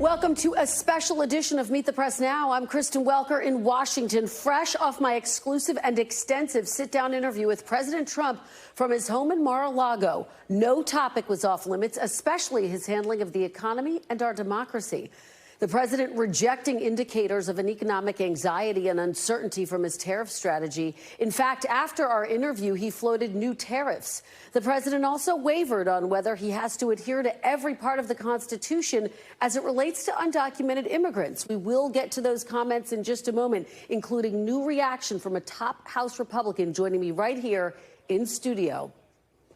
Welcome to a special edition of Meet the Press Now. I'm Kristen Welker in Washington, fresh off my exclusive and extensive sit-down interview with President Trump from his home in Mar-a-Lago. No topic was off limits, especially his handling of the economy and our democracy. The president rejecting indicators of an economic anxiety and uncertainty from his tariff strategy. In fact, after our interview, he floated new tariffs. The president also wavered on whether he has to adhere to every part of the Constitution as it relates to undocumented immigrants. We will get to those comments in just a moment, including new reaction from a top House Republican joining me right here in studio.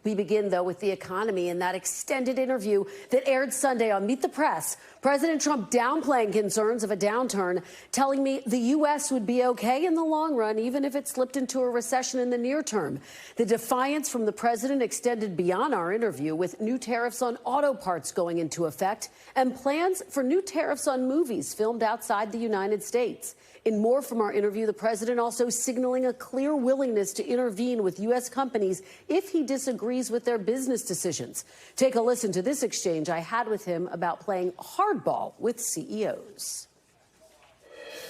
We begin, though, with the economy and that extended interview that aired Sunday on Meet the Press. President Trump downplaying concerns of a downturn, telling me the U.S. would be okay in the long run, even if it slipped into a recession in the near term. The defiance from the president extended beyond our interview, with new tariffs on auto parts going into effect and plans for new tariffs on movies filmed outside the United States. In more from our interview, the president also signaling a clear willingness to intervene with U.S. companies if he disagrees with their business decisions. Take a listen to this exchange I had with him about playing hardball with CEOs.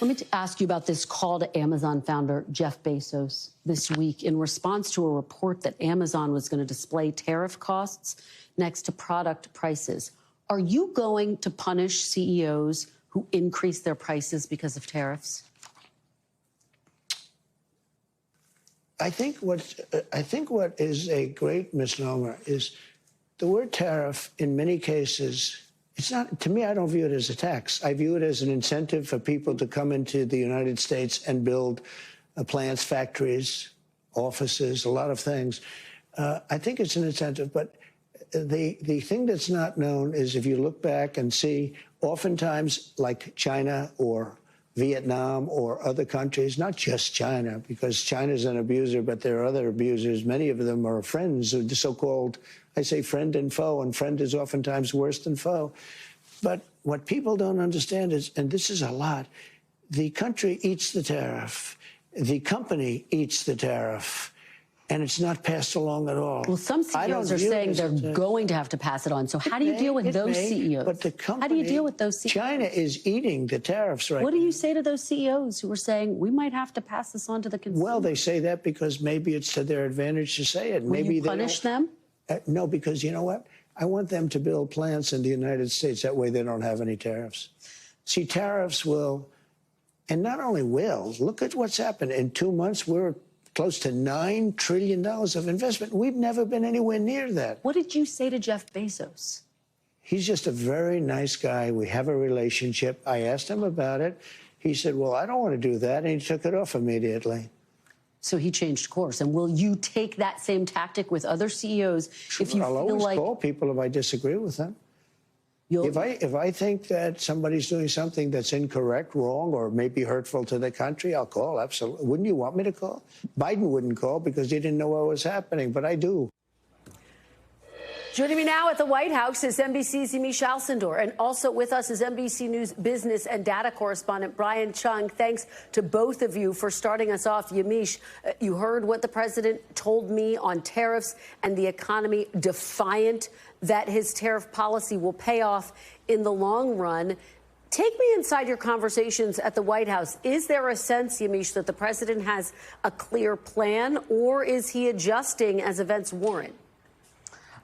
Let me ask you about this call to Amazon founder Jeff Bezos this week in response to a report that Amazon was going to display tariff costs next to product prices. Are you going to punish CEOs who increase their prices because of tariffs? I think what is a great misnomer is the word tariff in many cases, it's not, to me, I don't view it as a tax. I view it as an incentive for people to come into the United States and build plants, factories, offices, a lot of things. I think it's an incentive, but the thing that's not known is if you look back and see, oftentimes like China or Vietnam or other countries, not just China, because China's an abuser, but there are other abusers. Many of them are friends, the so-called, I say friend and foe, and friend is oftentimes worse than foe. But what people don't understand is, and this is a lot, the country eats the tariff, the company eats the tariff, and it's not passed along at all. Well, some CEOs are saying they're going to have to pass it on. So how do you deal with those CEOs? But the company, how do you deal with those CEOs? China is eating the tariffs right now. What do you say to those CEOs who are saying we might have to pass this on to the consumer? Well, they say that because maybe it's to their advantage to say it. Will maybe you punish them? No, because you know what? I want them to build plants in the United States. That way they don't have any tariffs. See, tariffs will, and not only will, look at what's happened. In 2 months, we're close to $9 trillion of investment. We've never been anywhere near that. What did you say to Jeff Bezos? He's just a very nice guy. We have a relationship. I asked him about it. He said, well, I don't want to do that. And he took it off immediately. So he changed course. And will you take that same tactic with other CEOs if you I'll feel always like... call people if I disagree with them. If I think that somebody's doing something that's incorrect, wrong, or maybe hurtful to the country, I'll call, absolutely. Wouldn't you want me to call? Biden wouldn't call because he didn't know what was happening, but I do. Joining me now at the White House is NBC's D-Mich and also with us is NBC News business and data correspondent Brian Chung. Thanks to both of you for starting us off. D-Mich, you heard what the president told me on tariffs and the economy, defiant that his tariff policy will pay off in the long run. Take me inside your conversations at the White House. Is there a sense, D-Mich, that the president has a clear plan, or is he adjusting as events warrant?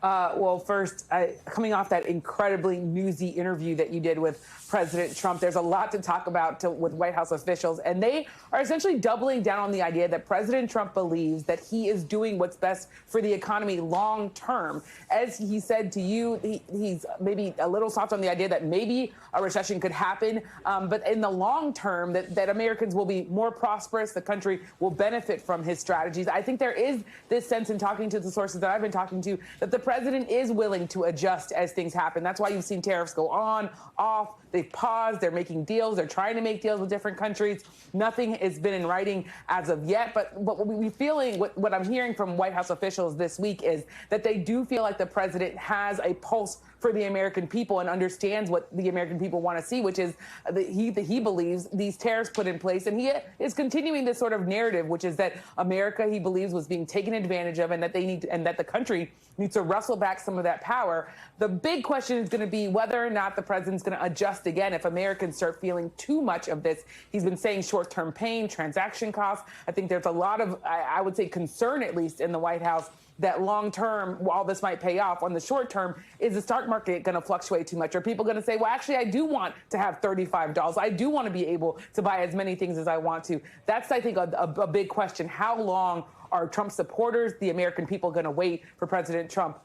Well, first, coming off that incredibly newsy interview that you did with President Trump, there's a lot to talk about with White House officials, and they are essentially doubling down on the idea that President Trump believes that he is doing what's best for the economy long term. As he said to you, he's maybe a little soft on the idea that maybe a recession could happen, but in the long term, that Americans will be more prosperous, the country will benefit from his strategies. I think there is this sense in talking to the sources that I've been talking to that the president is willing to adjust as things happen. That's why you've seen tariffs go on, off. They've paused. They're making deals. They're trying to make deals with different countries. Nothing has been in writing as of yet. But what I'm hearing from White House officials this week is that they do feel like the president has a pulse for the American people and understands what the American people want to see, which is that he believes these tariffs put in place. And he is continuing this sort of narrative, which is that America, he believes, was being taken advantage of, and that the country needs to wrestle back some of that power. The big question is going to be whether or not the president's going to adjust again if Americans start feeling too much of this. He's been saying short-term pain, transaction costs. I think there's a lot of, I would say, concern, at least in the White House, that long-term, while this might pay off, on the short term, is the stock market going to fluctuate too much? Are people going to say, well, actually, I do want to have $35. I do want to be able to buy as many things as I want to? That's, I think, a big question. How long are Trump supporters, the American people, going to wait for President Trump's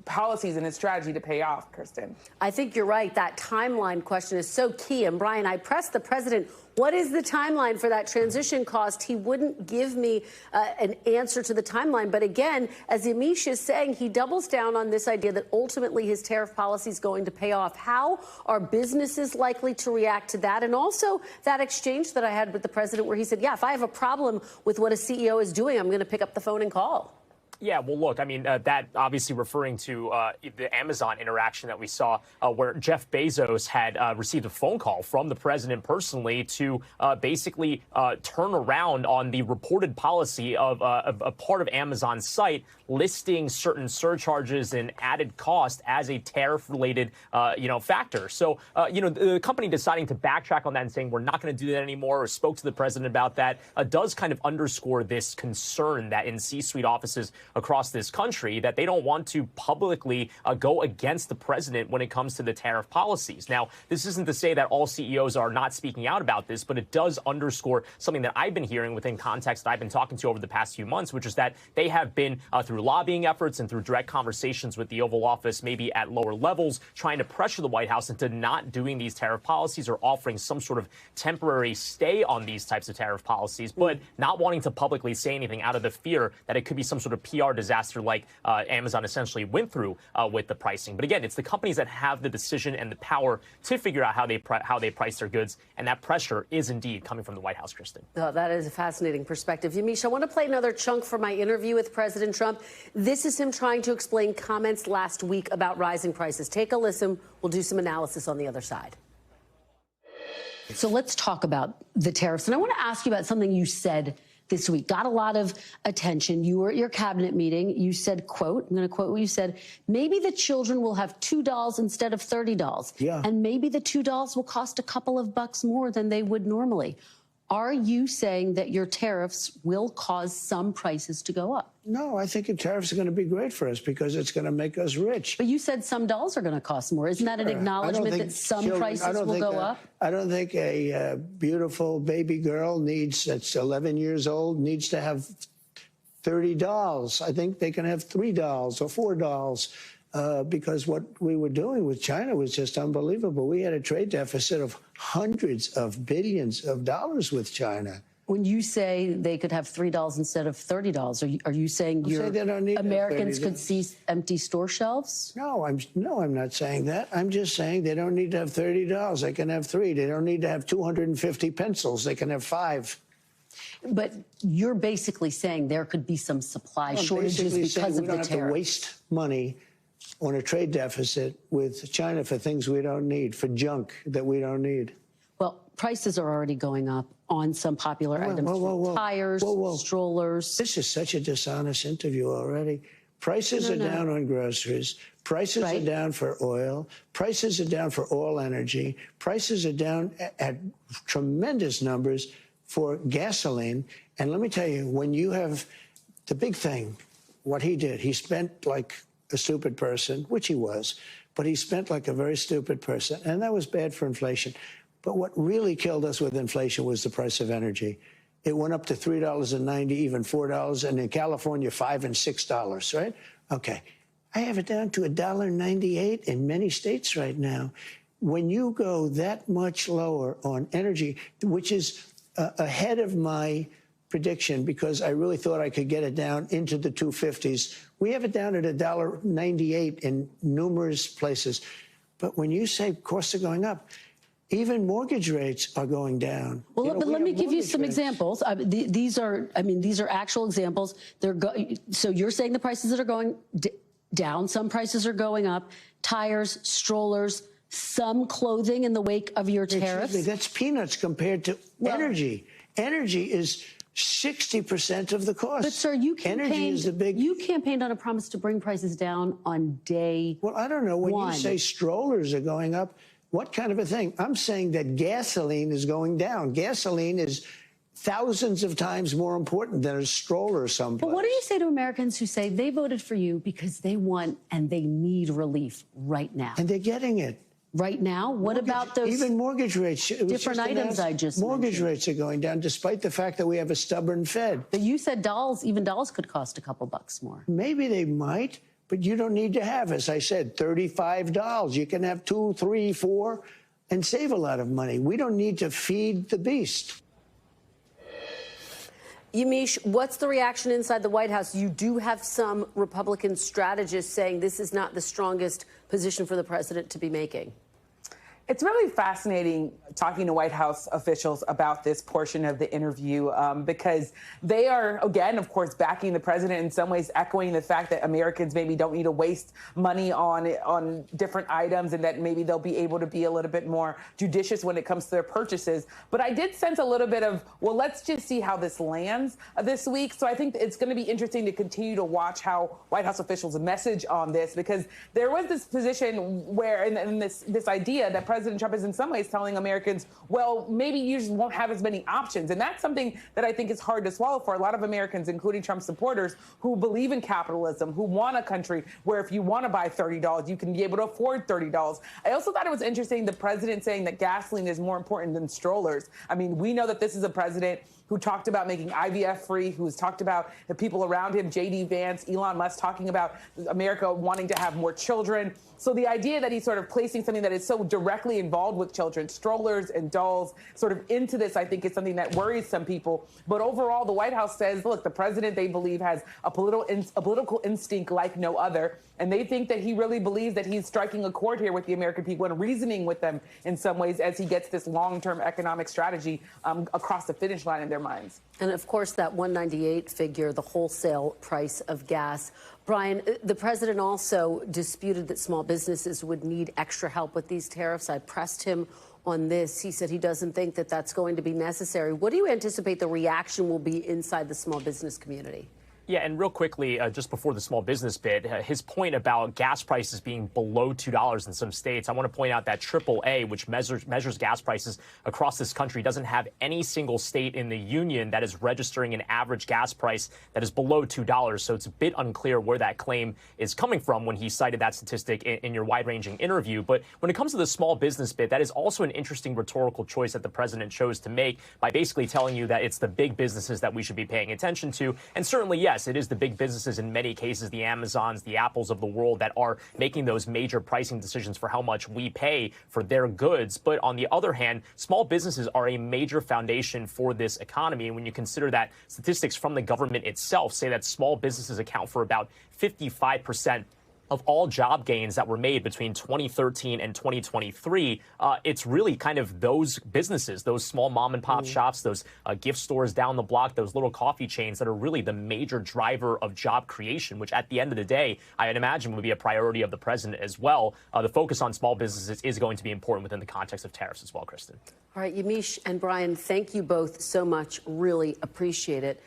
policies and his strategy to pay off, Kristen? I think you're right. That timeline question is so key. And Brian, I pressed the president, what is the timeline for that transition cost? He wouldn't give me an answer to the timeline. But again, as D-Mich is saying, he doubles down on this idea that ultimately his tariff policy is going to pay off. How are businesses likely to react to that? And also that exchange that I had with the president where he said, yeah, if I have a problem with what a CEO is doing, I'm going to pick up the phone and call. Yeah, well, look, I mean, that obviously referring to the Amazon interaction that we saw where Jeff Bezos had received a phone call from the president personally to basically turn around on the reported policy of a part of Amazon's site listing certain surcharges and added cost as a tariff-related, factor. So, the company deciding to backtrack on that and saying we're not going to do that anymore or spoke to the president about that does kind of underscore this concern that in C-suite offices across this country that they don't want to publicly go against the president when it comes to the tariff policies. Now, this isn't to say that all CEOs are not speaking out about this, but it does underscore something that I've been hearing within context that I've been talking to over the past few months, which is that they have been through lobbying efforts and through direct conversations with the Oval Office, maybe at lower levels, trying to pressure the White House into not doing these tariff policies or offering some sort of temporary stay on these types of tariff policies, but not wanting to publicly say anything out of the fear that it could be some sort of PR disaster like Amazon essentially went through with the pricing. But again, it's the companies that have the decision and the power to figure out how they price their goods, and that pressure is indeed coming from the White House, Kristen. Oh, that is a fascinating perspective. D-Mich, I want to play another chunk from my interview with President Trump. This is him trying to explain comments last week about rising prices. Take a listen. We'll do some analysis on the other side. So let's talk about the tariffs. And I want to ask you about something you said this week. Got a lot of attention. You were at your cabinet meeting. You said, quote, I'm going to quote what you said, maybe the children will have $2 instead of $30. Yeah. And maybe the $2 will cost a couple of bucks more than they would normally. Are you saying that your tariffs will cause some prices to go up? No, I think the tariffs are going to be great for us because it's going to make us rich. But you said some dolls are going to cost more. Isn't that an acknowledgement that some prices will go up? I don't think a beautiful baby girl that's 11 years old needs to have 30 dolls. I think they can have 3 dolls or 4 dolls. Because what we were doing with China was just unbelievable. We had a trade deficit of hundreds of billions of dollars with China. When you say they could have $3 instead of $30, are you saying Americans could see empty store shelves? No, I'm not saying that. I'm just saying they don't need to have $30. They can have 3. They don't need to have 250 pencils. They can have 5. But you're basically saying there could be some supply shortages because of the tariff. We don't have to waste money on a trade deficit with China for things we don't need, for junk that we don't need. Well, prices are already going up on some popular items, tires, strollers. This is such a dishonest interview already. Prices are down on groceries. Prices are down for oil. Prices are down for all energy. Prices are down at tremendous numbers for gasoline. And let me tell you, when you have the big thing, what he did, he spent like a stupid person, which he was, but he spent like a very stupid person, and that was bad for inflation. But what really killed us with inflation was the price of energy. It went up to $3.90, even $4, and in California, $5 and $6, right? Okay. I have it down to $1.98 in many states right now. When you go that much lower on energy, which is ahead of my prediction because I really thought I could get it down into the 250s. We have it down at $1.98 in numerous places. But when you say costs are going up, even mortgage rates are going down. Well, but let me give you some examples. These are actual examples. So you're saying the prices that are going down. Some prices are going up. Tires, strollers, some clothing in the wake of your tariffs. Excuse me, that's peanuts compared to energy. Energy is 60% of the cost. But, sir, you you campaigned on a promise to bring prices down on day Well, I don't know. When one. you say strollers are going up, what kind of a thing? I'm saying that gasoline is going down. Gasoline is thousands of times more important than a stroller someplace. But what do you say to Americans who say they voted for you because they want and they need relief right now? And they're getting it. Right now? What about those even mortgage rates? different items I just Mortgage mentioned? rates are going down, despite the fact that we have a stubborn Fed. But you said even dolls could cost a couple bucks more. Maybe they might, but you don't need to have, as I said, $35. You can have 2, 3, 4, and save a lot of money. We don't need to feed the beast. D-Mich, what's the reaction inside the White House? You do have some Republican strategists saying this is not the strongest position for the president to be making. It's really fascinating talking to White House officials about this portion of the interview because they are, again, of course, backing the president, in some ways echoing the fact that Americans maybe don't need to waste money on different items and that maybe they'll be able to be a little bit more judicious when it comes to their purchases. But I did sense a little bit of, well, let's just see how this lands this week. So I think it's going to be interesting to continue to watch how White House officials message on this, because there was this position where, and this idea that President Trump is in some ways telling Americans, well, maybe you just won't have as many options. And that's something that I think is hard to swallow for a lot of Americans, including Trump supporters, who believe in capitalism, who want a country where if you want to buy $30, you can be able to afford $30. I also thought it was interesting, the president saying that gasoline is more important than strollers. I mean, we know that this is a president who talked about making IVF free, who's talked about the people around him, J.D. Vance, Elon Musk, talking about America wanting to have more children. So the idea that he's sort of placing something that is so directly involved with children, strollers and dolls, sort of into this, I think is something that worries some people. But overall, the White House says, look, the president, they believe, has a political instinct like no other. And they think that he really believes that he's striking a chord here with the American people and reasoning with them in some ways as he gets this long-term economic strategy across the finish line in their minds. And of course, that $1.98 figure, the wholesale price of gas. Brian, the president also disputed that small businesses would need extra help with these tariffs. I pressed him on this. He said he doesn't think that that's going to be necessary. What do you anticipate the reaction will be inside the small business community? Yeah, and real quickly, just before the small business bit, his point about gas prices being below $2 in some states, I want to point out that AAA, which measures gas prices across this country, doesn't have any single state in the union that is registering an average gas price that is below $2. So it's a bit unclear where that claim is coming from when he cited that statistic in your wide-ranging interview. But when it comes to the small business bit, that is also an interesting rhetorical choice that the president chose to make by basically telling you that it's the big businesses that we should be paying attention to. And certainly, yes, it is the big businesses, in many cases, the Amazons, the Apples of the world, that are making those major pricing decisions for how much we pay for their goods. But on the other hand, small businesses are a major foundation for this economy. And when you consider that statistics from the government itself say that small businesses account for about 55% of all job gains that were made between 2013 and 2023, it's really kind of those businesses, those small mom and pop shops, those gift stores down the block, those little coffee chains that are really the major driver of job creation, which at the end of the day, I'd imagine would be a priority of the president as well. The focus on small businesses is going to be important within the context of tariffs as well, Kristen. All right, D-Mich and Brian, thank you both so much. Really appreciate it.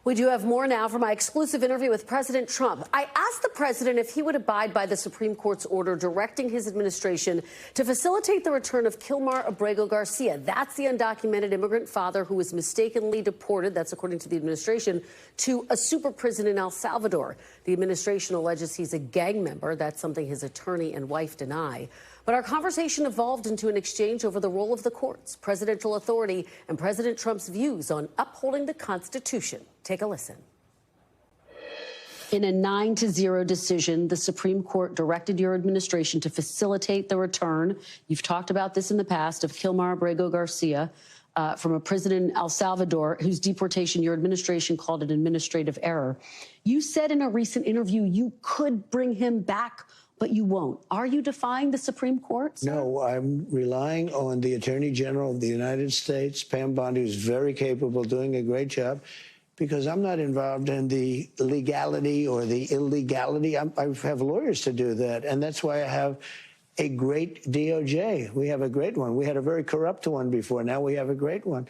We do have more now for my exclusive interview with President Trump. I asked the president if he would abide by the Supreme Court's order directing his administration to facilitate the return of Kilmar Abrego Garcia. That's the undocumented immigrant father who was mistakenly deported, that's according to the administration, to a super prison in El Salvador. The administration alleges he's a gang member. That's something his attorney and wife deny. But our conversation evolved into an exchange over the role of the courts, presidential authority, and President Trump's views on upholding the Constitution. Take a listen. In a 9-0 decision, the Supreme Court directed your administration to facilitate the return, you've talked about this in the past, of Kilmar Abrego Garcia from a prison in El Salvador, whose deportation your administration called an administrative error. You said in a recent interview you could bring him back, but you won't. Are you defying the Supreme Court, sir? No, I'm relying on the Attorney General of the United States, Pam Bondi, who's very capable, doing a great job. because I'm not involved in the legality or the illegality. I have lawyers to do that, and that's why I have a great DOJ. We have a great one. We had a very corrupt one before. Now we have a great one.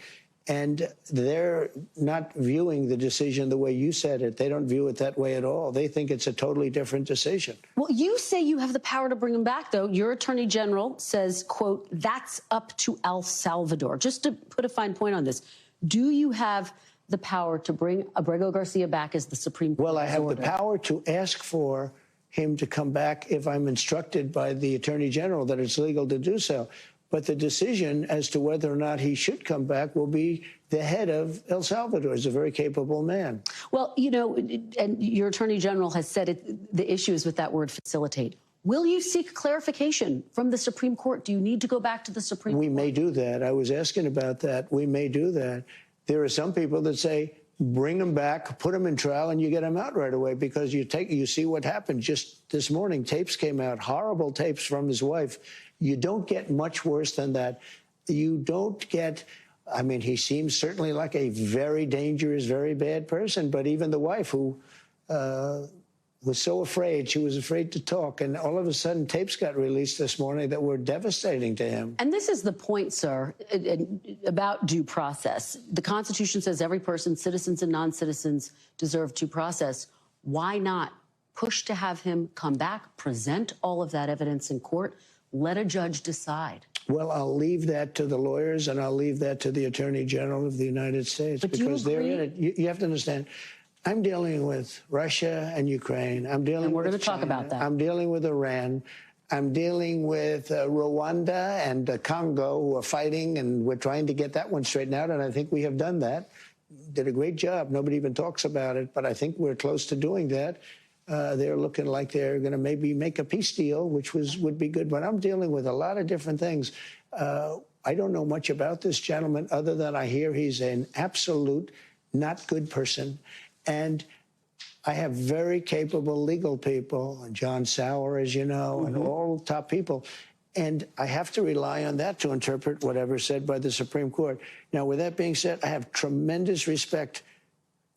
And they're not viewing the decision the way you said it. They don't view it that way at all. They think it's a totally different decision. Well, you say you have the power to bring him back, though. Your attorney general says, quote, that's up to El Salvador. Just to put a fine point on this, do you have the power to bring Abrego Garcia back as the Supreme Court? Well, I have the power to ask for him to come back if I'm instructed by the attorney general that it's legal to do so. But the decision as to whether or not he should come back will be the head of El Salvador. He's a very capable man. Well, you know, and your attorney general has said the issue is with that word facilitate. Will you seek clarification from the Supreme Court? Do you need to go back to the Supreme Court? We may do that. I was asking about that. We may do that. There are some people that say, bring him back, put him in trial, and you get him out right away because you see what happened just this morning. Tapes came out, horrible tapes from his wife. You don't get much worse than that. You don't get, I mean, he seems certainly like a very dangerous, very bad person, but even the wife who was so afraid, she was afraid to talk, and all of a sudden tapes got released this morning that were devastating to him. And this is the point, sir, about due process. The Constitution says every person, citizens and non-citizens, deserve due process. Why not push to have him come back, present all of that evidence in court, let a judge decide? Well, I'll leave that to the lawyers, and I'll leave that to the Attorney General of the United States, but because they're in it. You have to understand, I'm dealing with Russia and Ukraine. I'm dealing and we're with going to talk about that. I'm dealing with Iran. I'm dealing with Rwanda and Congo, who are fighting, and we're trying to get that one straightened out, and I think we have done that. Did a great job. Nobody even talks about it, but I think we're close to doing that. They're looking like they're going to maybe make a peace deal, which would be good. But I'm dealing with a lot of different things. I don't know much about this gentleman other than I hear he's an absolute not good person. And I have very capable legal people, John Sauer, as you know, and all top people. And I have to rely on that to interpret whatever's said by the Supreme Court. Now, with that being said, I have tremendous respect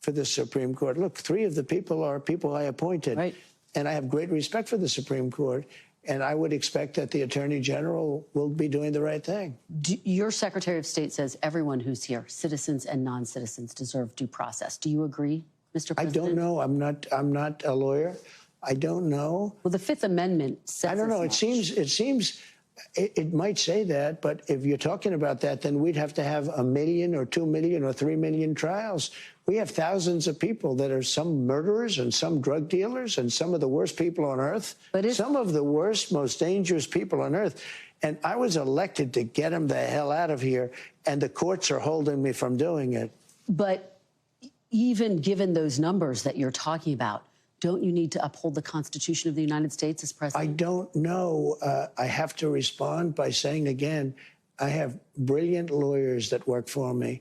for the Supreme Court. Look, 3 of the people are people I appointed. Right. And I have great respect for the Supreme Court. And I would expect that the Attorney General will be doing the right thing. Your Secretary of State says everyone who's here, citizens and non-citizens, deserve due process. Do you agree, Mr. President? I don't know. I'm not a lawyer. I don't know. Well, the Fifth Amendment says I don't know. It seems it might say that, but if you're talking about that, then we'd have to have 1 million or 2 million or 3 million trials. We have thousands of people that are some murderers and some drug dealers and some of the worst people on earth, some of the worst, most dangerous people on earth. And I was elected to get them the hell out of here, and the courts are holding me from doing it. But even given those numbers that you're talking about, don't you need to uphold the Constitution of the United States as president? I don't know. I have to respond by saying again, I have brilliant lawyers that work for me,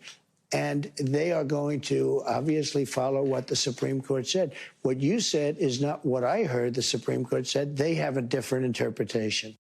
and they are going to obviously follow what the Supreme Court said. What you said is not what I heard the Supreme Court said. They have a different interpretation.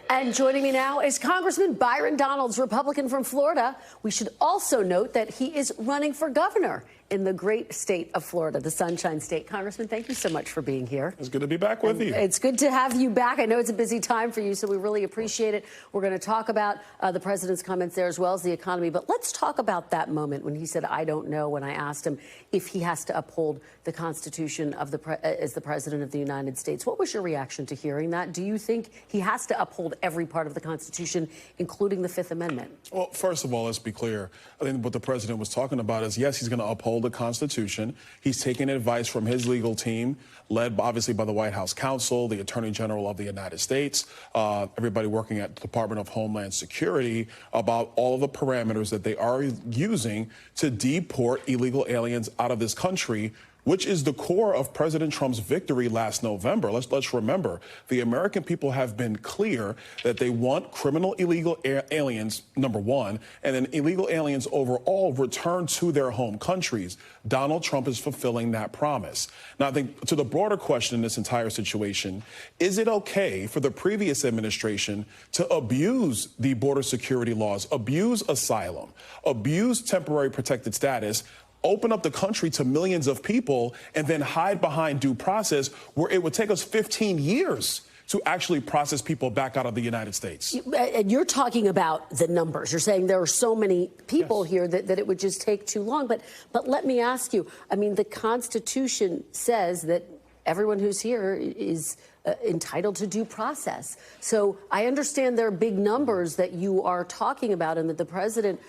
And joining me now is Congressman Byron Donals, Republican from Florida. We should also note that he is running for governor in the great state of Florida, the Sunshine State. Congressman, thank you so much for being here. It's good to be back with you. It's good to have you back. I know it's a busy time for you, so we really appreciate it. We're going to talk about the president's comments there as well as the economy. But let's talk about that moment when he said, I don't know, when I asked him if he has to uphold the Constitution of as the president of the United States. What was your reaction to hearing that? Do you think he has to uphold every part of the Constitution, including the Fifth Amendment? Well, first of all, let's be clear. I think what the president was talking about is, yes, he's going to uphold the Constitution. He's taking advice from his legal team, led obviously by the White House counsel, the Attorney General of the United States, everybody working at the Department of Homeland Security, about all of the parameters that they are using to deport illegal aliens out of this country, which is the core of President Trump's victory last November. Let's remember, the American people have been clear that they want criminal illegal aliens, number one, and then illegal aliens overall returned to their home countries. Donald Trump is fulfilling that promise. Now, I think to the broader question in this entire situation, is it okay for the previous administration to abuse the border security laws, abuse asylum, abuse temporary protected status, open up the country to millions of people and then hide behind due process where it would take us 15 years to actually process people back out of the United States. And you're talking about the numbers. You're saying there are so many people here that it would just take too long. But let me ask you, I mean, the Constitution says that everyone who's here is entitled to due process. So I understand there are big numbers that you are talking about and that the president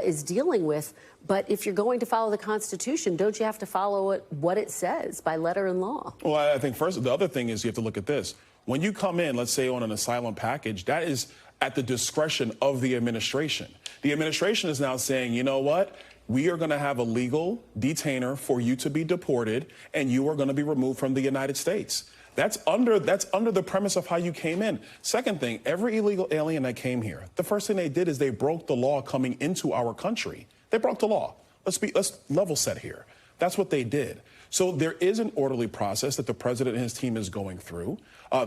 is dealing with. But if you're going to follow the Constitution, don't you have to follow what it says by letter and law? Well, I think first, the other thing is you have to look at this. When you come in, let's say on an asylum package, that is at the discretion of the administration. The administration is now saying, you know what? We are going to have a legal detainer for you to be deported, and you are going to be removed from the United States. That's under the premise of how you came in. Second thing, every illegal alien that came here, the first thing they did is they broke the law coming into our country. They broke the law. Let's level set here. That's what they did. So there is an orderly process that the president and his team is going through.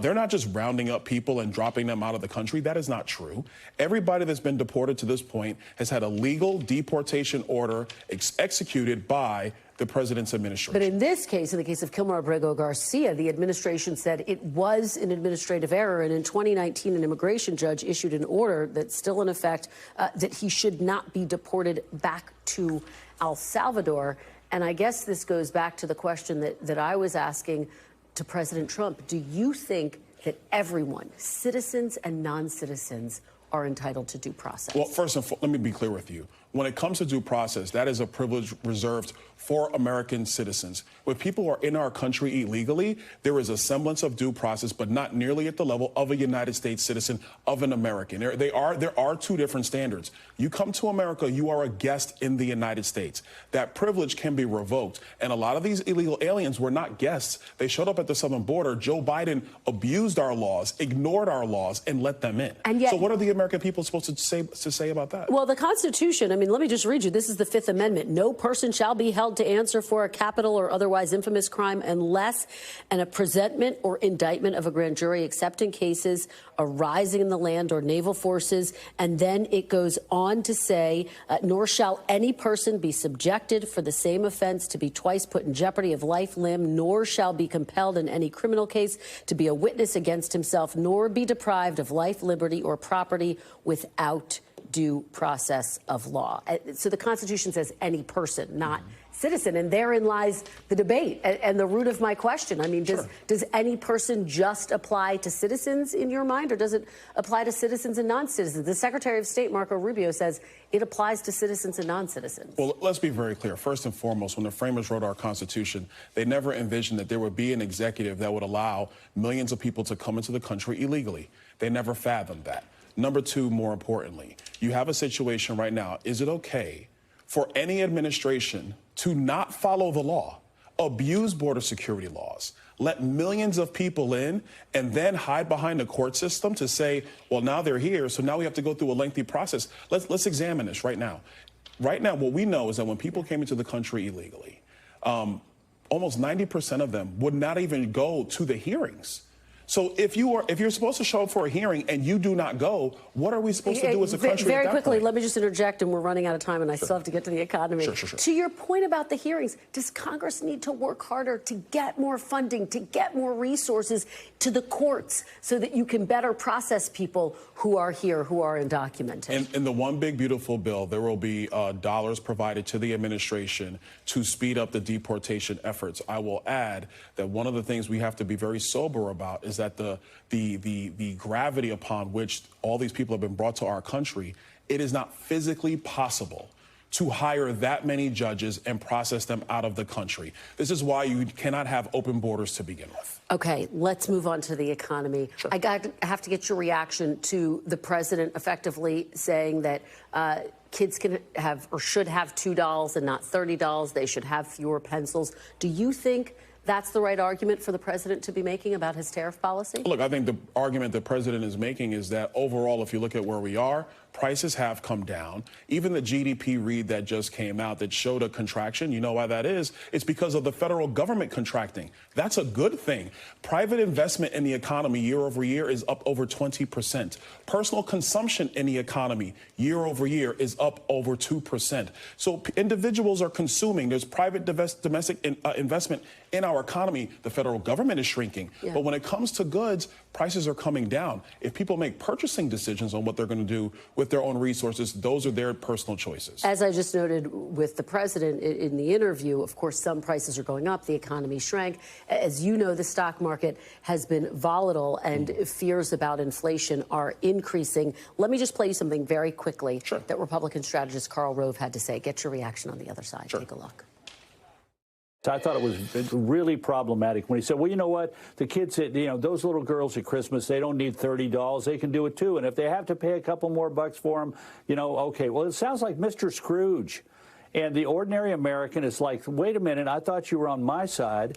They're not just rounding up people and dropping them out of the country. That is not true. Everybody that's been deported to this point has had a legal deportation order executed by the president's administration. But in this case, in the case of Kilmer Abrego Garcia, the administration said it was an administrative error. And in 2019, an immigration judge issued an order that's still in effect that he should not be deported back to El Salvador. And I guess this goes back to the question that I was asking to President Trump. Do you think that everyone, citizens and non-citizens, are entitled to due process? Well, first and foremost, let me be clear with you. When it comes to due process, that is a privilege reserved for American citizens. When people are in our country illegally, there is a semblance of due process, but not nearly at the level of a United States citizen, of an American. There are two different standards. You come to America, you are a guest in the United States. That privilege can be revoked. And a lot of these illegal aliens were not guests. They showed up at the southern border. Joe Biden abused our laws, ignored our laws, and let them in. And yet, so what are the American people supposed to say about that? Well, the Constitution, I mean, let me just read you. This is the Fifth Amendment. No person shall be held to answer for a capital or otherwise infamous crime unless a presentment or indictment of a grand jury, except in cases arising in the land or naval forces. And then it goes on to say, nor shall any person be subjected for the same offense to be twice put in jeopardy of life, limb, nor shall be compelled in any criminal case to be a witness against himself, nor be deprived of life, liberty, or property without due process of law. So the Constitution says any person, not citizen. And therein lies the debate and the root of my question. I mean, does any person just apply to citizens in your mind, or does it apply to citizens and non-citizens? The Secretary of State, Marco Rubio, says it applies to citizens and non-citizens. Well, let's be very clear. First and foremost, when the framers wrote our Constitution, they never envisioned that there would be an executive that would allow millions of people to come into the country illegally. They never fathomed that. Number two, more importantly, you have a situation right now. Is it okay for any administration to not follow the law, abuse border security laws, let millions of people in, and then hide behind the court system to say, well, now they're here, so now we have to go through a lengthy process? Let's examine this right now. Right now, what we know is that when people came into the country illegally, almost 90% of them would not even go to the hearings. So if you're supposed to show up for a hearing and you do not go, what are we supposed to do as a country? Very quickly, let me just interject, and we're running out of time, and I still have to get to the economy. Sure. To your point about the hearings, does Congress need to work harder to get more funding, to get more resources to the courts so that you can better process people who are here, who are undocumented? In the one big beautiful bill, there will be dollars provided to the administration to speed up the deportation efforts. I will add that one of the things we have to be very sober about is that the gravity upon which all these people have been brought to our country, it is not physically possible to hire that many judges and process them out of the country. This is why you cannot have open borders to begin with. Okay, let's move on to the economy. Sure. I have to get your reaction to the president effectively saying that kids can have or should have $2 and not $30. They should have fewer pencils. Do you think that's the right argument for the president to be making about his tariff policy? Look, I think the argument the president is making is that overall, if you look at where we are, Prices have come down. Even the GDP read that just came out that showed a contraction, you know why that is? It's because of the federal government contracting. That's a good thing. Private investment in the economy year over year is up over 20%. Personal consumption in the economy year over year is up over 2%. So individuals are consuming. There's private domestic investment in our economy. The federal government is shrinking. Yeah. But when it comes to goods, prices are coming down. If people make purchasing decisions on what they're going to do with their own resources, those are their personal choices. As I just noted with the president in the interview, of course, some prices are going up. The economy shrank. As you know, the stock market has been volatile and fears about inflation are increasing. Let me just play you something very quickly that Republican strategist Karl Rove had to say. Get your reaction on the other side. Take a look. I thought it was really problematic when he said, well, you know what? The kids, those little girls at Christmas, they don't need $30. They can do it, too. And if they have to pay a couple more bucks for them, OK. Well, it sounds like Mr. Scrooge. And the ordinary American is like, wait a minute, I thought you were on my side.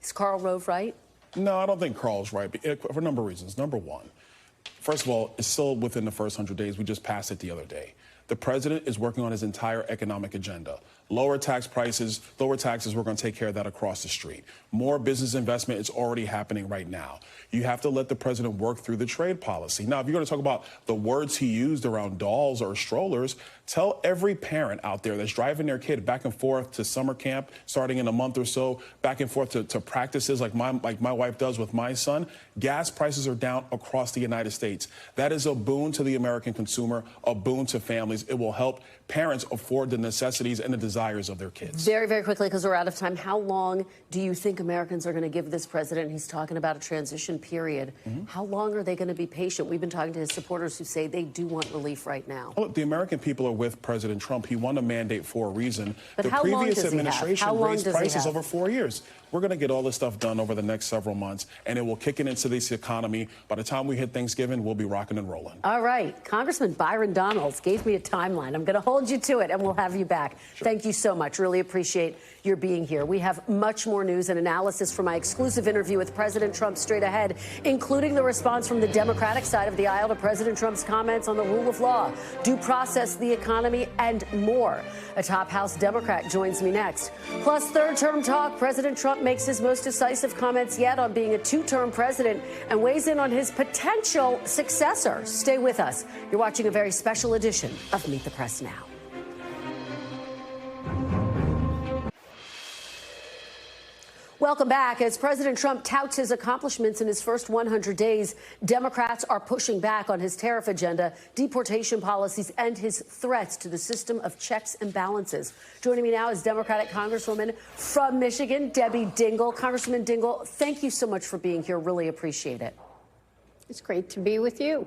Is Karl Rove right? No, I don't think Karl's right for a number of reasons. Number one, first of all, it's still within the first 100 days. We just passed it the other day. The president is working on his entire economic agenda. Lower tax prices, lower taxes, we're going to take care of that across the street. More business investment is already happening right now. You have to let the president work through the trade policy. Now, if you're going to talk about the words he used around dolls or strollers, tell every parent out there that's driving their kid back and forth to summer camp starting in a month or so, back and forth to practices like my wife does with my son, gas prices are down across the United States. That is a boon to the American consumer, a boon to families. It will help parents afford the necessities and the desires of their kids. Very, very quickly, because we're out of time. How long do you think Americans are going to give this president? He's talking about a transition period. How long are they going to be patient? We've been talking to his supporters who say they do want relief right now. Well, the American people are with President Trump. He won a mandate for a reason. But the how long previous does he have? administration How long raised does he prices have? over 4 years. We're going to get all this stuff done over the next several months, and it will kick it into this economy. By the time we hit Thanksgiving, we'll be rocking and rolling. All right. Congressman Byron Donals gave me a timeline. I'm going to hold you to it, and we'll have you back. Thank you so much. Really appreciate your being here. We have much more news and analysis from my exclusive interview with President Trump straight ahead, including the response from the Democratic side of the aisle to President Trump's comments on the rule of law, due process, the economy, and more. A top House Democrat joins me next. Plus, third-term talk. President Trump makes his most decisive comments yet on being a two-term president and weighs in on his potential successor. Stay with us. You're watching a very special edition of Meet the Press Now. Welcome back. As President Trump touts his accomplishments in his first 100 days, Democrats are pushing back on his tariff agenda, deportation policies, and his threats to the system of checks and balances. Joining me now is Democratic Congresswoman from Michigan, Debbie Dingell. Congresswoman Dingell, thank you so much for being here. Really appreciate it. It's great to be with you.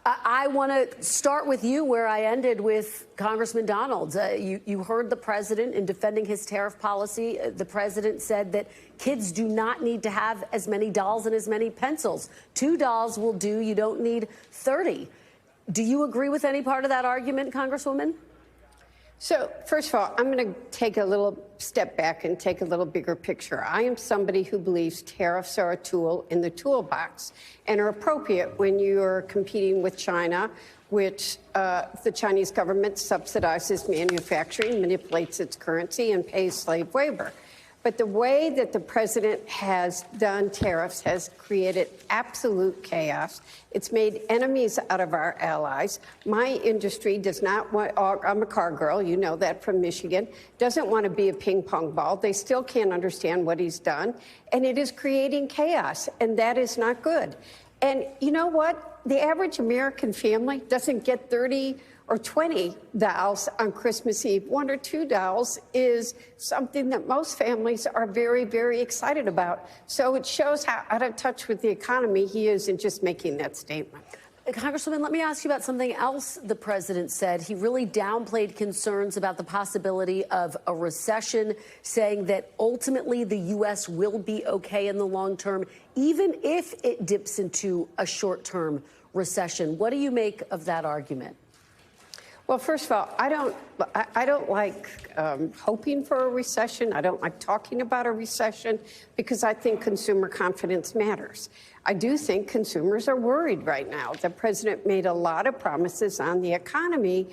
I want to start with you where I ended with Congressman Donalds. You heard the president in defending his tariff policy. The president said that kids do not need to have as many dolls and as many pencils. 2 dolls will do. You don't need 30. Do you agree with any part of that argument, Congresswoman? So, first of all, I'm going to take a little step back and take a little bigger picture. I am somebody who believes tariffs are a tool in the toolbox and are appropriate when you're competing with China, which the Chinese government subsidizes manufacturing, manipulates its currency, and pays slave labor. But the way that the president has done tariffs has created absolute chaos. It's made enemies out of our allies. My industry does not want, I'm a car girl, you know that from Michigan, doesn't want to be a ping pong ball. They still can't understand what he's done. And it is creating chaos, and that is not good. And you know what? The average American family doesn't get 30 or 20 dolls on Christmas Eve. 1 or 2 dolls is something that most families are very, very excited about. So it shows how out of touch with the economy he is in just making that statement. Congresswoman, let me ask you about something else the president said. He really downplayed concerns about the possibility of a recession, saying that ultimately the U.S. will be okay in the long term, even if it dips into a short-term recession. What do you make of that argument? Well, first of all, I don't like hoping for a recession. I don't like talking about a recession because I think consumer confidence matters. I do think consumers are worried right now. The president made a lot of promises on the economy.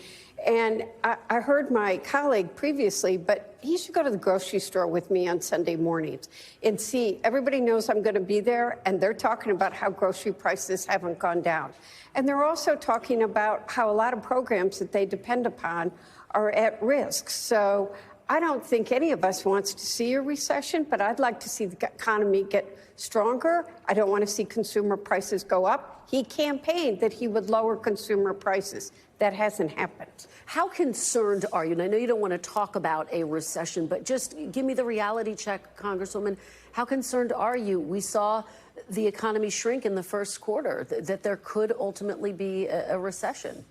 And I heard my colleague previously, but he should go to the grocery store with me on Sunday mornings and see. Everybody knows I'm going to be there, and they're talking about how grocery prices haven't gone down. And they're also talking about how a lot of programs that they depend upon are at risk. So I don't think any of us wants to see a recession, but I'd like to see the economy get stronger. I don't want to see consumer prices go up. He campaigned that he would lower consumer prices. That hasn't happened. How concerned are you? And I know you don't want to talk about a recession, but just give me the reality check, Congresswoman. How concerned are you? We saw the economy shrink in the first quarter, that there could ultimately be a recession.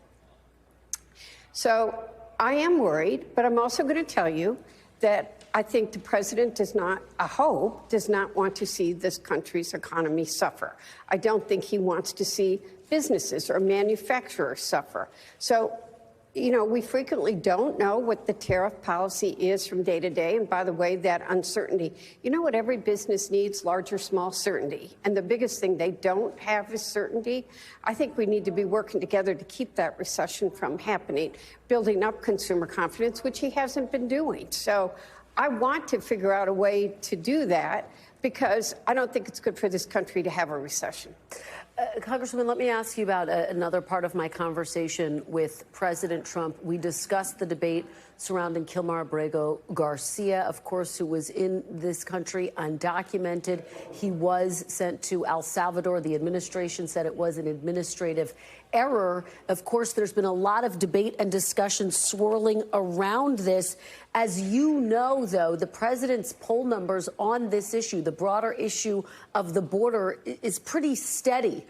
So I am worried, but I'm also going to tell you that I think the president does not want to see this country's economy suffer. I don't think he wants to see businesses or manufacturers suffer. So, you know, we frequently don't know what the tariff policy is from day to day. And by the way, that uncertainty, you know what every business needs, large or small, certainty. And the biggest thing they don't have is certainty. I think we need to be working together to keep that recession from happening, building up consumer confidence, which he hasn't been doing. So I want to figure out a way to do that because I don't think it's good for this country to have a recession. Congresswoman, let me ask you about another part of my conversation with President Trump. We discussed the debate surrounding Kilmar Abrego Garcia, of course, who was in this country undocumented. He was sent to El Salvador. The administration said it was an administrative error. Of course, there's been a lot of debate and discussion swirling around this. As you know, though, the president's poll numbers on this issue, the broader issue of the border, is pretty steady.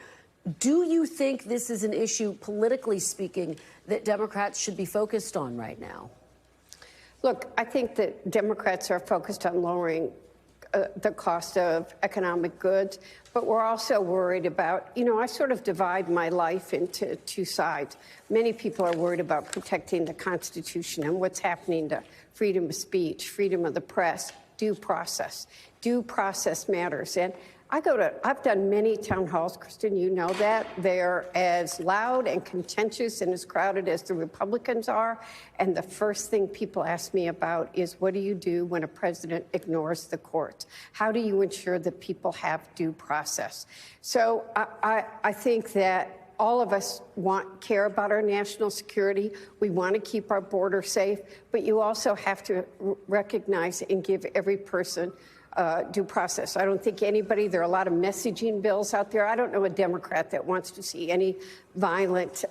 Do you think this is an issue, politically speaking, that Democrats should be focused on right now? Look, I think that Democrats are focused on lowering the cost of economic goods, but we're also worried about, you know, I sort of divide my life into two sides. Many people are worried about protecting the Constitution and what's happening to freedom of speech, freedom of the press, due process. Due process matters. And I've done many town halls, Kristen, you know that. They're as loud and contentious and as crowded as the Republicans are. And the first thing people ask me about is, what do you do when a president ignores the courts? How do you ensure that people have due process? So I think that all of us care about our national security. We want to keep our border safe, but you also have to recognize and give every person due process. I don't think there are a lot of messaging bills out there. I don't know a Democrat that wants to see any violent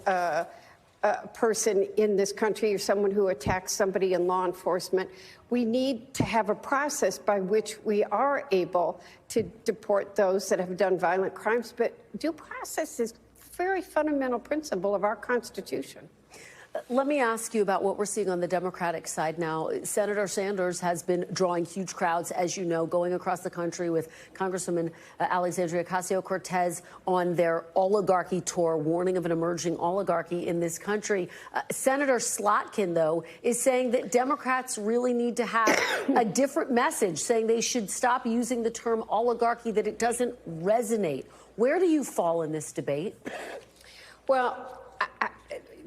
person in this country or someone who attacks somebody in law enforcement. We need to have a process by which we are able to deport those that have done violent crimes, but due process is a very fundamental principle of our Constitution. Let me ask you about what we're seeing on the Democratic side now. Senator Sanders has been drawing huge crowds, as you know, going across the country with Congresswoman Alexandria Ocasio-Cortez on their oligarchy tour, warning of an emerging oligarchy in this country. Senator Slotkin, though, is saying that Democrats really need to have a different message, saying they should stop using the term oligarchy, that it doesn't resonate. Where do you fall in this debate? Well,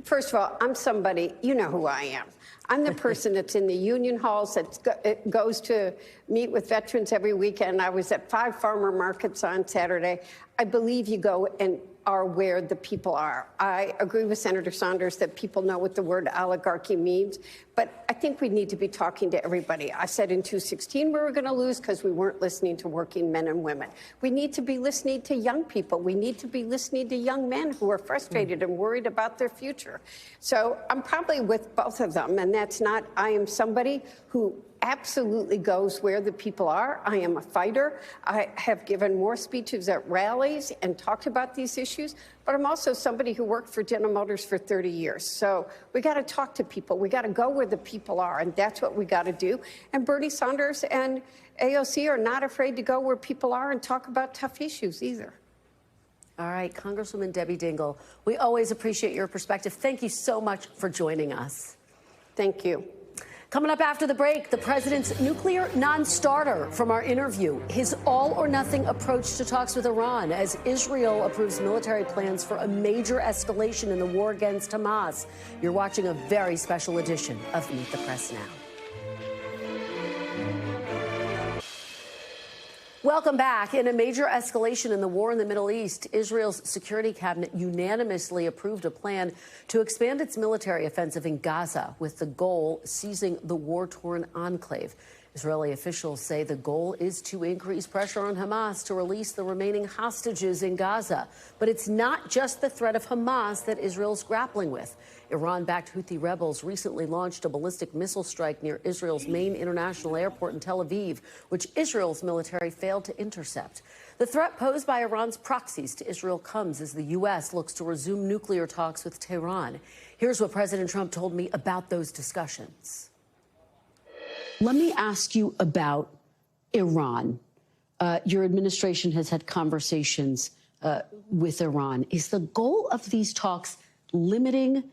first of all, I'm somebody, you know who I am. I'm the person that's in the union halls, that goes to meet with veterans every weekend. I was at 5 farmer markets on Saturday. I believe you go and are where the people are. I agree with Senator Sanders that people know what the word oligarchy means, but I think we need to be talking to everybody. I said in 2016 we were going to lose because we weren't listening to working men and women. We need to be listening to young people. We need to be listening to young men who are frustrated and worried about their future. So I'm probably with both of them, and that's not, I am somebody who absolutely goes where the people are. I am a fighter. I have given more speeches at rallies and talked about these issues, but I'm also somebody who worked for General Motors for 30 years. So we got to talk to people. We got to go where the people are, and that's what we got to do. And Bernie Sanders and AOC are not afraid to go where people are and talk about tough issues either. All right, Congresswoman Debbie Dingell, we always appreciate your perspective. Thank you so much for joining us. Thank you. Coming up after the break, the president's nuclear non-starter from our interview, his all-or-nothing approach to talks with Iran as Israel approves military plans for a major escalation in the war against Hamas. You're watching a very special edition of Meet the Press Now. Welcome back. In a major escalation in the war in the Middle East, Israel's security cabinet unanimously approved a plan to expand its military offensive in Gaza with the goal seizing the war-torn enclave. Israeli officials say the goal is to increase pressure on Hamas to release the remaining hostages in Gaza. But it's not just the threat of Hamas that Israel's grappling with. Iran-backed Houthi rebels recently launched a ballistic missile strike near Israel's main international airport in Tel Aviv, which Israel's military failed to intercept. The threat posed by Iran's proxies to Israel comes as the U.S. looks to resume nuclear talks with Tehran. Here's what President Trump told me about those discussions. Let me ask you about Iran. Your administration has had conversations with Iran. Is the goal of these talks limiting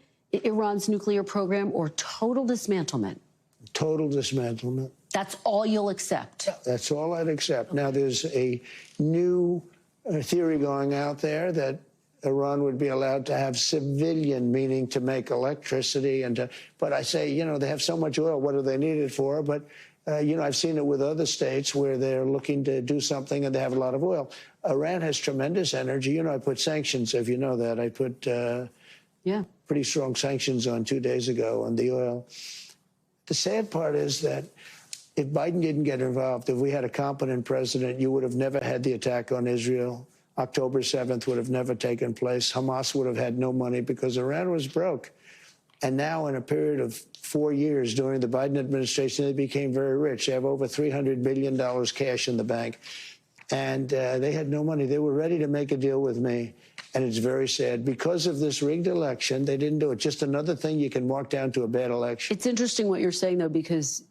Iran's nuclear program or total dismantlement? Total dismantlement. That's all you'll accept? That's all I'd accept. Okay. Now, there's a new theory going out there that Iran would be allowed to have civilian, meaning to make electricity. But I say, you know, they have so much oil. What do they need it for? But, you know, I've seen it with other states where they're looking to do something and they have a lot of oil. Iran has tremendous energy. You know, I put sanctions, if you know that. I put pretty strong sanctions on 2 days ago on the oil. The sad part is that if Biden didn't get involved, if we had a competent president, you would have never had the attack on Israel. October 7th would have never taken place. Hamas would have had no money because Iran was broke. And now, in a period of 4 years during the Biden administration, they became very rich. They have over $300 billion cash in the bank. And they had no money. They were ready to make a deal with me. And it's very sad. Because of this rigged election, they didn't do it. Just another thing you can mark down to a bad election. It's interesting what you're saying, though, because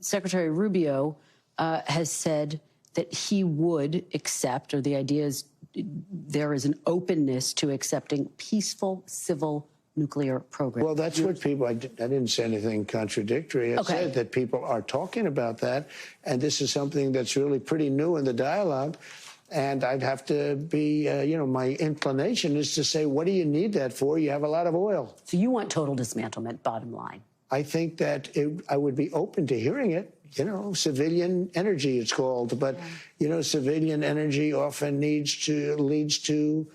Secretary Rubio has said that he would accept, or the idea is there is an openness to accepting peaceful civil nuclear programs. Well, that's what people, I didn't say anything contradictory. I said that people are talking about that, and this is something that's really pretty new in the dialogue. And I'd have to be, you know, my inclination is to say, what do you need that for? You have a lot of oil. So you want total dismantlement, bottom line. I think that I would be open to hearing it. You know, civilian energy, it's called. But, you know, civilian energy often leads to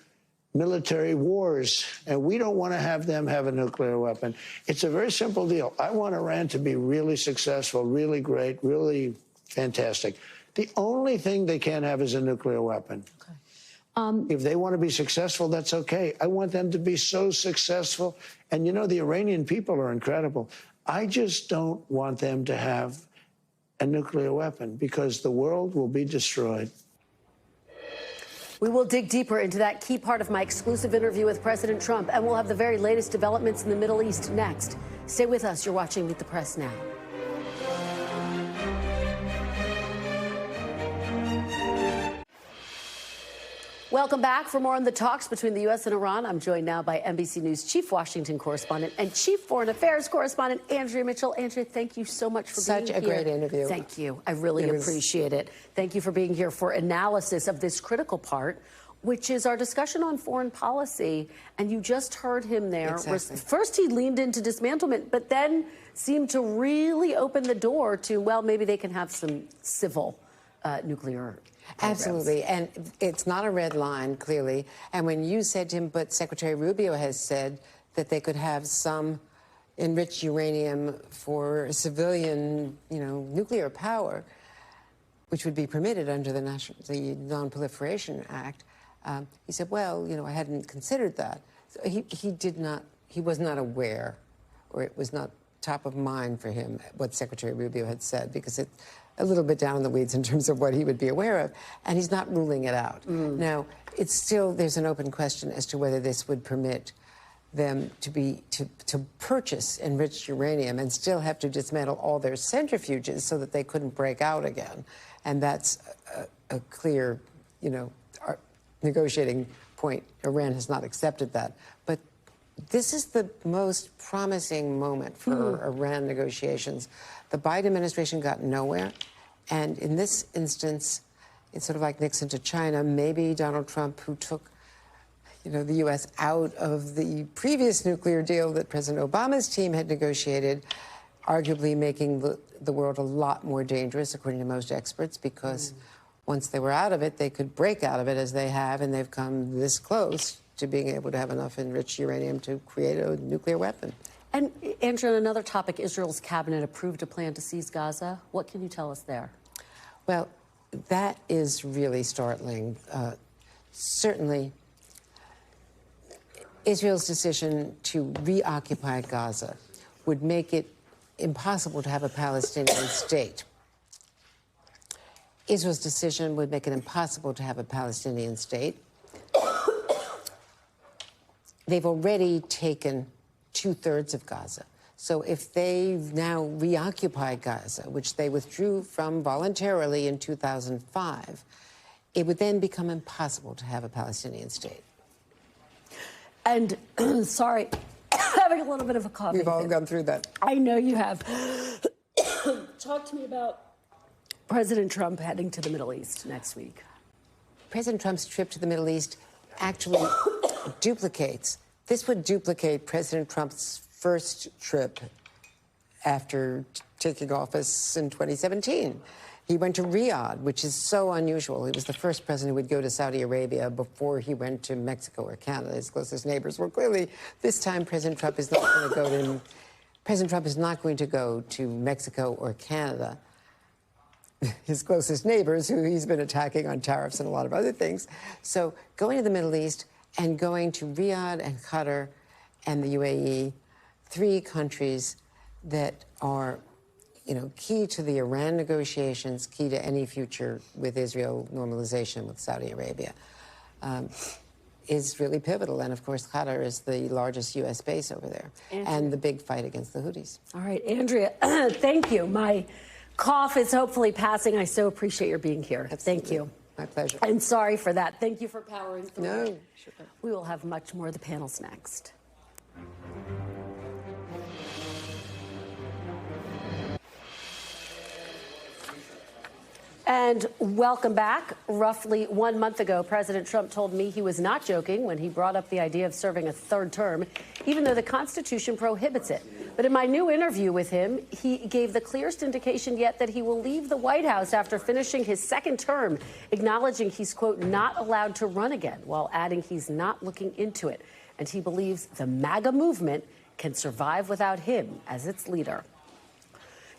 military wars. And we don't want to have them have a nuclear weapon. It's a very simple deal. I want Iran to be really successful, really great, really fantastic. The only thing they can't have is a nuclear weapon. Okay. If they want to be successful, that's okay. I want them to be so successful. And, you know, the Iranian people are incredible. I just don't want them to have a nuclear weapon because the world will be destroyed. We will dig deeper into that key part of my exclusive interview with President Trump, and we'll have the very latest developments in the Middle East next. Stay with us. You're watching Meet the Press Now. Welcome back. For more on the talks between the U.S. and Iran, I'm joined now by NBC News Chief Washington Correspondent and Chief Foreign Affairs Correspondent Andrea Mitchell. Andrea, thank you so much for being here. Such a great interview. Thank you. I really appreciate it. Thank you for being here for analysis of this critical part, which is our discussion on foreign policy. And you just heard him there. Exactly. First, he leaned into dismantlement, but then seemed to really open the door to, well, maybe they can have some civil nuclear programs. Absolutely. And it's not a red line, clearly. And when you said to him, but Secretary Rubio has said that they could have some enriched uranium for civilian, you know, nuclear power, which would be permitted under the Non-Proliferation Act, he said, well, you know, I hadn't considered that. So he was not aware, or it was not top of mind for him what Secretary Rubio had said, because it's a little bit down in the weeds in terms of what he would be aware of, and he's not ruling it out. Now, it's still, there's an open question as to whether this would permit them to purchase enriched uranium and still have to dismantle all their centrifuges so that they couldn't break out again. And that's a clear, you know, negotiating point, Iran has not accepted that. But this is the most promising moment for Iran negotiations. The Biden administration got nowhere. And in this instance, it's sort of like Nixon to China. Maybe Donald Trump, who took the U.S. out of the previous nuclear deal that President Obama's team had negotiated, arguably making the world a lot more dangerous, according to most experts, because once they were out of it, they could break out of it as they have, and they've come this close to being able to have enough enriched uranium to create a nuclear weapon. And, Andrew, on another topic, Israel's cabinet approved a plan to seize Gaza. What can you tell us there? Well, that is really startling. Certainly, Israel's decision to reoccupy Gaza would make it impossible to have a Palestinian state. Israel's decision would make it impossible to have a Palestinian state. They've already taken 2/3 of Gaza. So if they now reoccupy Gaza, which they withdrew from voluntarily in 2005, it would then become impossible to have a Palestinian state. And, sorry, having a little bit of a cough. We've all gone through that. I know you have. Talk to me about President Trump heading to the Middle East next week. President Trump's trip to the Middle East actually duplicates. This would duplicate President Trump's first trip after taking office in 2017. He went to Riyadh, which is so unusual. He was the first president who would go to Saudi Arabia before he went to Mexico or Canada, his closest neighbors. Well, clearly, this time President Trump is not going to go to President Trump is not going to go to Mexico or Canada, his closest neighbors, who he's been attacking on tariffs and a lot of other things. So going to the Middle East and going to Riyadh and Qatar and the UAE, 3 countries that are key to the Iran negotiations, key to any future with Israel normalization with Saudi Arabia, is really pivotal. And, of course, Qatar is the largest U.S. base over there and the big fight against the Houthis. All right, Andrea, thank you. My cough is hopefully passing. I so appreciate your being here. Absolutely. Thank you. My pleasure. And sorry for that. Thank you for powering through. No, sure. We will have much more of the panels next. And welcome back. Roughly 1 month ago, President Trump told me he was not joking when he brought up the idea of serving a 3rd term, even though the Constitution prohibits it. But in my new interview with him, he gave the clearest indication yet that he will leave the White House after finishing his 2nd term, acknowledging he's, quote, not allowed to run again, while adding he's not looking into it. And he believes the MAGA movement can survive without him as its leader.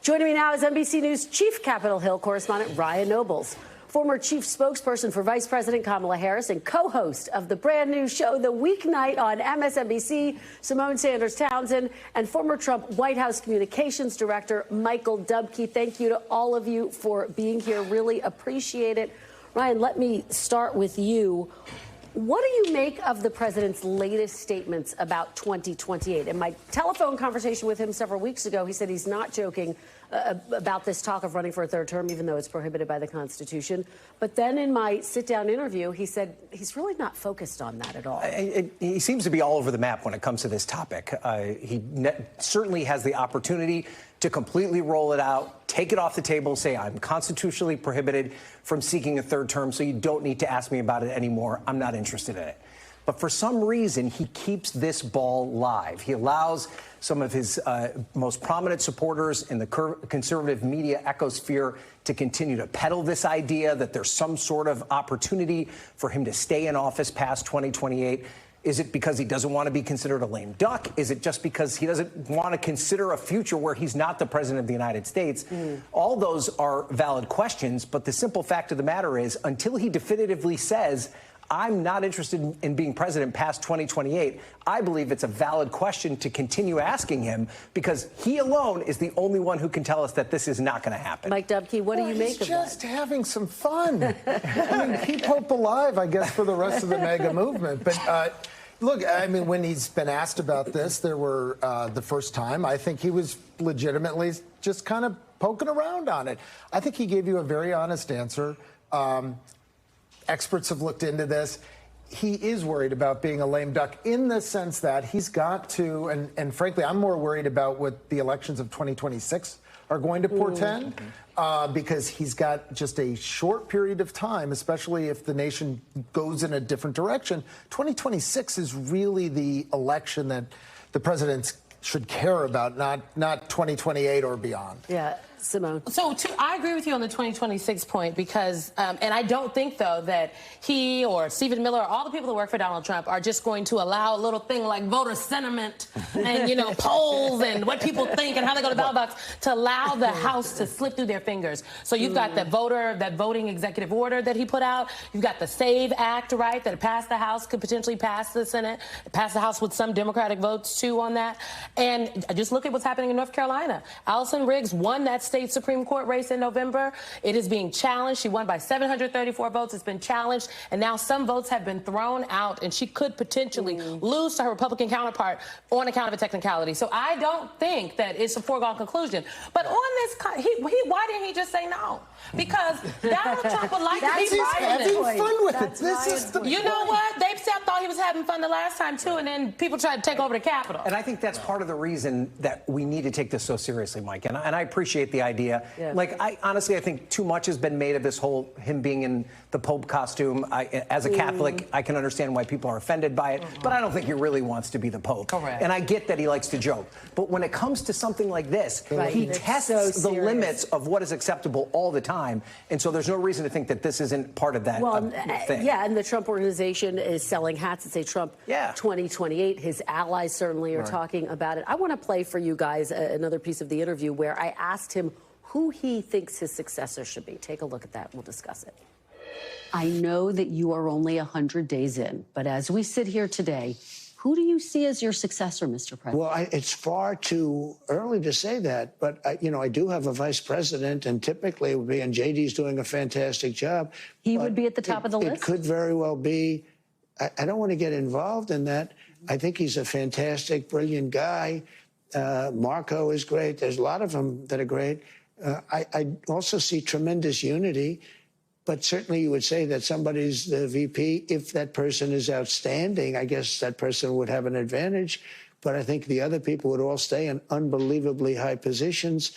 Joining me now is NBC News Chief Capitol Hill correspondent Ryan Nobles, former chief spokesperson for Vice President Kamala Harris and co-host of the brand new show The Weeknight on MSNBC, Simone Sanders Townsend, and former Trump White House Communications Director Michael Dubke. Thank you to all of you for being here. Really appreciate it. Ryan, let me start with you. What do you make of the president's latest statements about 2028? In my telephone conversation with him several weeks ago, he said he's not joking about this talk of running for a 3rd term, even though it's prohibited by the Constitution. But then in my sit-down interview, he said he's really not focused on that at all. He seems to be all over the map when it comes to this topic. He certainly has the opportunity to completely roll it out, take it off the table, say I'm constitutionally prohibited from seeking a 3rd term, so you don't need to ask me about it anymore. I'm not interested in it. But for some reason, he keeps this ball live. He allows some of his most prominent supporters in the conservative media ecosphere to continue to peddle this idea that there's some sort of opportunity for him to stay in office past 2028. Is it because he doesn't want to be considered a lame duck? Is it just because he doesn't want to consider a future where he's not the president of the United States? All those are valid questions, but the simple fact of the matter is, until he definitively says, I'm not interested in being president past 2028, I believe it's a valid question to continue asking him, because he alone is the only one who can tell us that this is not going to happen. Mike Dubke, what do you make of that? He's just having some fun. I mean, keep hope alive, I guess, for the rest of the MAGA movement. But look, I mean, when he's been asked about this, there were the first time, I think he was legitimately just kind of poking around on it. I think he gave you a very honest answer. Experts have looked into this. he is worried about being a lame duck in the sense that he's got to, and frankly, I'm more worried about what the elections of 2026 are going to portend, because he's got just a short period of time, especially if the nation goes in a different direction. 2026 is really the election that the president should care about, not 2028 or beyond. Yeah. Simone. So I agree with you on the 2026 point because, and I don't think, though, that he or Stephen Miller or all the people that work for Donald Trump are just going to allow a little thing like voter sentiment and, you know, polls and what people think and how they go to ballot box to allow the House to slip through their fingers. So you've got that voting executive order that he put out. You've got the SAVE Act, right, that passed the House, could potentially pass the Senate, pass the House with some Democratic votes, too, on that. And just look at what's happening in North Carolina. Allison Riggs won that state Supreme Court race in November. It is being challenged. She won by 734 votes. It's been challenged, and now some votes have been thrown out, and she could potentially lose to her Republican counterpart on account of a technicality. So I don't think that it's a foregone conclusion. But on this, why didn't he just say no? Because Donald Trump would like to be having fun with it. This is the You know what? They thought he was having fun the last time, too, and then people tried to take over the Capitol. And I think that's part of the reason that we need to take this so seriously, Mike. And I appreciate the idea. Yeah. Like, honestly, I think too much has been made of this whole him being in the Pope costume. As a Catholic, I can understand why people are offended by it, but I don't think he really wants to be the Pope. Correct. And I get that he likes to joke. But when it comes to something like this, he It's tests so the serious. limits of what is acceptable all the time. And so there's no reason to think that this isn't part of that thing. Yeah, and the Trump organization is selling hats that say Trump 2028. His allies certainly are talking about it. I want to play for you guys another piece of the interview where I asked him who he thinks his successor should be. Take a look at that. We'll discuss it. I know that you are only 100 days in, but as we sit here today, who do you see as your successor, Mr. President? Well, it's far too early to say that, but I do have a vice president, and typically it would be, and JD's doing a fantastic job. He would be at the top of the list? It could very well be. I don't want to get involved in that. I think he's a fantastic, brilliant guy. Marco is great. There's a lot of them that are great. I also see tremendous unity, but certainly you would say that somebody's the VP. If that person is outstanding, I guess that person would have an advantage. But I think the other people would all stay in unbelievably high positions.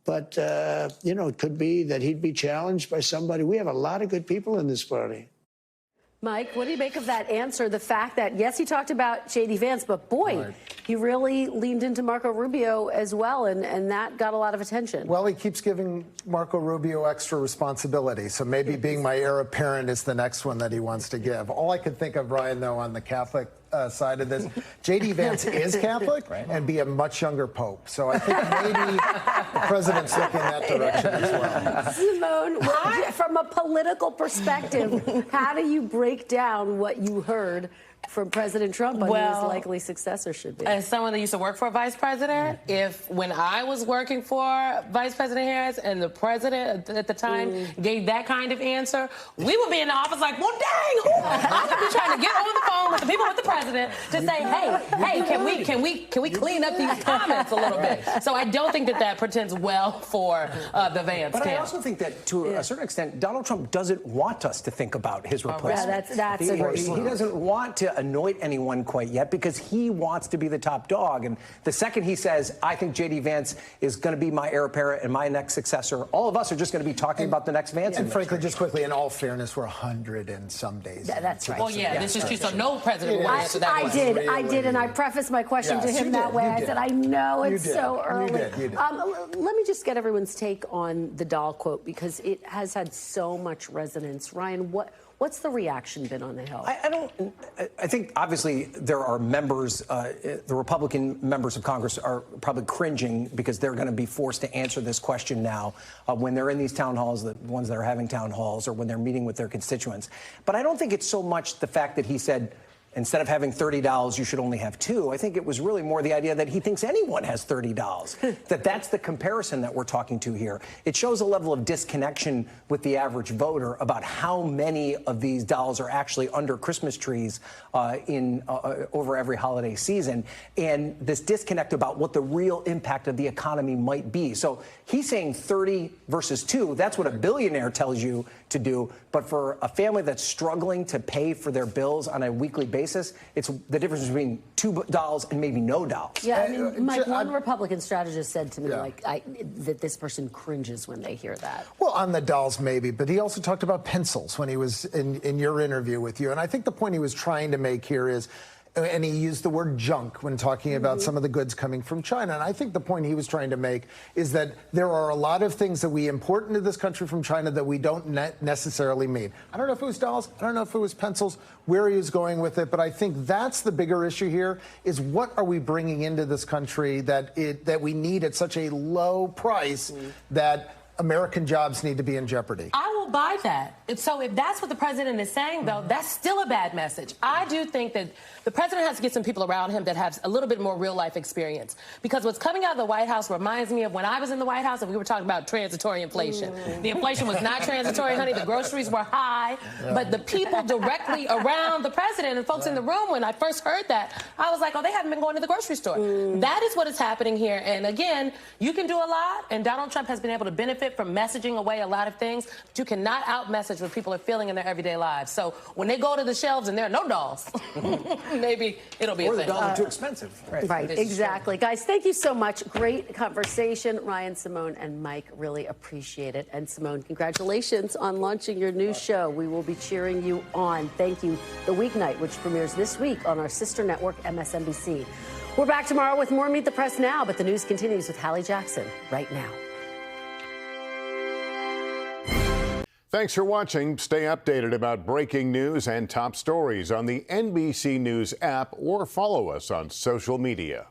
But, it could be that he'd be challenged by somebody. We have a lot of good people in this party. Mike, what do you make of that answer? The fact that, yes, he talked about J.D. Vance, but boy, he really leaned into Marco Rubio as well, and that got a lot of attention. Well, he keeps giving Marco Rubio extra responsibility, so maybe being my heir apparent is the next one that he wants to give. All I could think of, Brian, though, on the Catholic side of this, J.D. Vance is Catholic and be a much younger pope. So I think maybe the president's looking that direction as well. Simone, from a political perspective, how do you break down what you heard from President Trump on who his likely successor should be? As someone that used to work for a vice president, when I was working for Vice President Harris and the president at the time gave that kind of answer, we would be in the office like, well, dang, I would be trying to get on the phone with the people with the president to say, hey, can we clean up these comments a little bit? So I don't think that portends well for the Vance But camp. I also think that, to a certain extent, Donald Trump doesn't want us to think about his replacement. Yeah, that's a great He point. doesn't want to anoint anyone quite yet because he wants to be the top dog. And the second he says, I think J.D. Vance is going to be my heir apparent and my next successor, all of us are just going to be talking about the next Vance. And frankly, just quickly, in all fairness, we're 100 and some days. That's right. Well, this is true. So no president will answer that question. I did, and I prefaced my question to him that way. I said, I know it's so early. You did. Let me just get everyone's take on the doll quote, because it has had so much resonance. Ryan, what's the reaction been on the Hill? I think, obviously, there are members, the Republican members of Congress are probably cringing because they're going to be forced to answer this question now when they're in these town halls, the ones that are having town halls, or when they're meeting with their constituents. But I don't think it's so much the fact that he said, instead of having $30, you should only have $2. I think it was really more the idea that he thinks anyone has $30. That's the comparison that we're talking to here. It shows a level of disconnection with the average voter about how many of these dollars are actually under Christmas trees over every holiday season, and this disconnect about what the real impact of the economy might be. So he's saying 30 versus 2. That's what a billionaire tells you to do. But for a family that's struggling to pay for their bills on a weekly basis, it's the difference between $2 and maybe no dollars. Yeah, I mean, Mike, one Republican strategist said to me, that this person cringes when they hear that. Well, on the dolls, maybe. But he also talked about pencils when he was in your interview with you. And I think the point he was trying to make here is, and he used the word junk when talking about some of the goods coming from China. And I think the point he was trying to make is that there are a lot of things that we import into this country from China that we don't necessarily need. I don't know if it was dolls. I don't know if it was pencils, where he was going with it. But I think that's the bigger issue here is what are we bringing into this country that we need at such a low price that American jobs need to be in jeopardy. I will buy that. So if that's what the president is saying, though, that's still a bad message. I do think that the president has to get some people around him that have a little bit more real-life experience. Because what's coming out of the White House reminds me of when I was in the White House and we were talking about transitory inflation. The inflation was not transitory, honey. The groceries were high. But the people directly around the president and folks in the room, when I first heard that, I was like, oh, they haven't been going to the grocery store. That is what is happening here. And again, you can do a lot, and Donald Trump has been able to benefit from messaging away a lot of things, but you cannot out-message what people are feeling in their everyday lives. So when they go to the shelves and there are no dolls, maybe it'll be a thing. Or the dolls are too expensive. Right, exactly. Guys, thank you so much. Great conversation. Ryan, Simone, and Mike, really appreciate it. And Simone, congratulations on launching your new show. We will be cheering you on. Thank you. The Weeknight, which premieres this week on our sister network, MSNBC. We're back tomorrow with more Meet the Press Now, but the news continues with Hallie Jackson right now. Thanks for watching. Stay updated about breaking news and top stories on the NBC News app or follow us on social media.